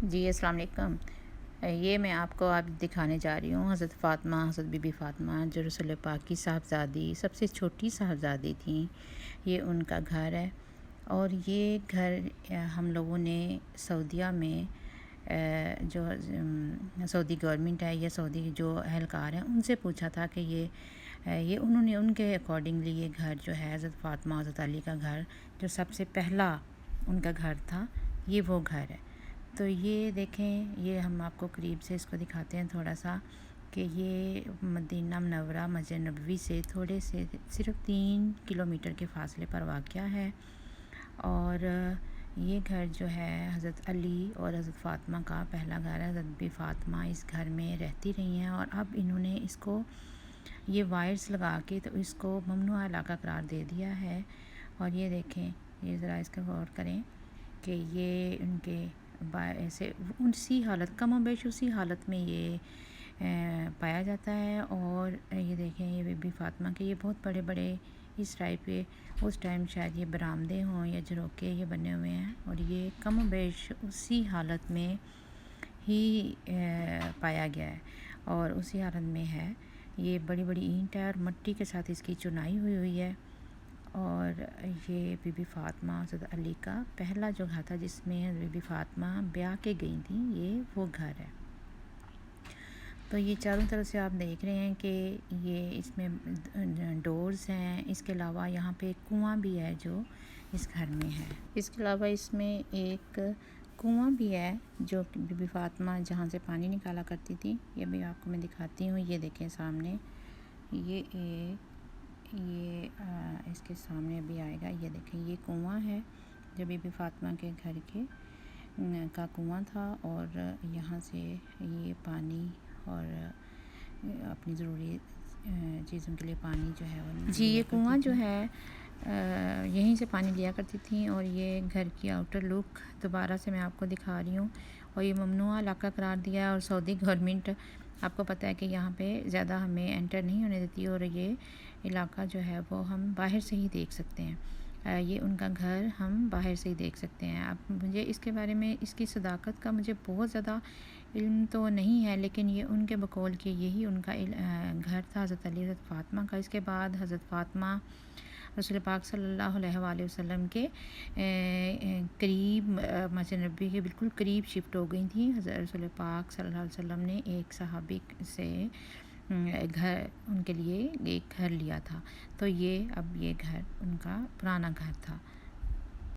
جی السلام علیکم۔ یہ میں آپ کو دکھانے جا رہی ہوں حضرت فاطمہ، حضرت بی بی فاطمہ جو رسول پاک کی صاحبزادی، سب سے چھوٹی صاحبزادی تھیں۔ یہ ان کا گھر ہے اور یہ گھر ہم لوگوں نے سعودیہ میں جو سعودی گورنمنٹ ہے یا سعودی جو اہلکار ہیں ان سے پوچھا تھا کہ یہ انہوں نے ان کے اکارڈنگلی یہ گھر جو ہے حضرت فاطمہ حضرت علی کا گھر جو سب سے پہلا ان کا گھر تھا، یہ وہ گھر ہے۔ تو یہ دیکھیں، یہ ہم آپ کو قریب سے اس کو دکھاتے ہیں تھوڑا سا کہ یہ مدینہ منورہ مسجد نبوی سے تھوڑے سے صرف 3 کلومیٹر کے فاصلے پر واقع ہے۔ اور یہ گھر جو ہے حضرت علی اور حضرت فاطمہ کا پہلا گھر ہے۔ حضرت بی فاطمہ اس گھر میں رہتی رہی ہیں اور اب انہوں نے اس کو یہ وائرس لگا کے تو اس کو ممنوعہ علاقہ قرار دے دیا ہے۔ اور یہ دیکھیں، یہ ذرا اس کا غور کریں کہ یہ ان کے ایسے اسی حالت کم و بیش اسی حالت میں یہ پایا جاتا ہے۔ اور یہ دیکھیں، یہ بی بی فاطمہ کے یہ بہت بڑے بڑے اس ٹائپ کے اس ٹائم شاید یہ برآمدے ہوں یا جھروکے یہ بنے ہوئے ہیں، اور یہ کم و بیش اسی حالت میں ہی پایا گیا ہے اور اسی حالت میں ہے۔ یہ بڑی بڑی اینٹ ہے اور مٹی کے ساتھ اس کی چنائی ہوئی ہوئی ہے۔ اور یہ بی بی فاطمہ حضرت علی کا پہلا جو گھر تھا جس میں بی بی فاطمہ بیاہ کے گئی تھیں، یہ وہ گھر ہے۔ تو یہ چاروں طرف سے آپ دیکھ رہے ہیں کہ یہ اس میں ڈورز ہیں، اس کے علاوہ یہاں پہ ایک کنواں بھی ہے جو اس گھر میں ہے۔ اس کے علاوہ اس میں ایک کنواں بھی ہے جو بی بی فاطمہ جہاں سے پانی نکالا کرتی تھی، یہ بھی آپ کو میں دکھاتی ہوں۔ یہ دیکھیں سامنے، یہ اس کے سامنے بھی آئے گا۔ یہ دیکھیں، یہ کنواں ہے جو بی بی فاطمہ کے گھر کا کنواں تھا، اور یہاں سے یہ پانی اور اپنی ضروری چیزوں کے لیے پانی جو ہے وہ جی یہ کنواں جو ہے یہیں سے پانی لیا کرتی تھیں۔ اور یہ گھر کی آؤٹر لک دوبارہ سے میں آپ کو دکھا رہی ہوں، اور یہ ممنوعہ علاقہ قرار دیا ہے اور سعودی گورنمنٹ آپ کو پتہ ہے کہ یہاں پہ زیادہ ہمیں انٹر نہیں ہونے دیتی، اور یہ علاقہ جو ہے وہ ہم باہر سے ہی دیکھ سکتے ہیں۔ یہ ان کا گھر ہم باہر سے ہی دیکھ سکتے ہیں۔ اب مجھے اس کے بارے میں اس کی صداقت کا مجھے بہت زیادہ علم تو نہیں ہے، لیکن یہ ان کے بقول کہ یہی ان کا گھر تھا حضرت علی حضرت فاطمہ کا۔ اس کے بعد حضرت فاطمہ رسول پاک صلی اللہ علیہ وآلہ وسلم کے قریب مسجد نبوی کے بالکل قریب شفٹ ہو گئی تھیں۔ حضرت رسول پاک صلی اللہ علیہ وسلم نے ایک صحابی سے گھر ان کے لیے ایک گھر لیا تھا، تو یہ اب یہ گھر ان کا پرانا گھر تھا۔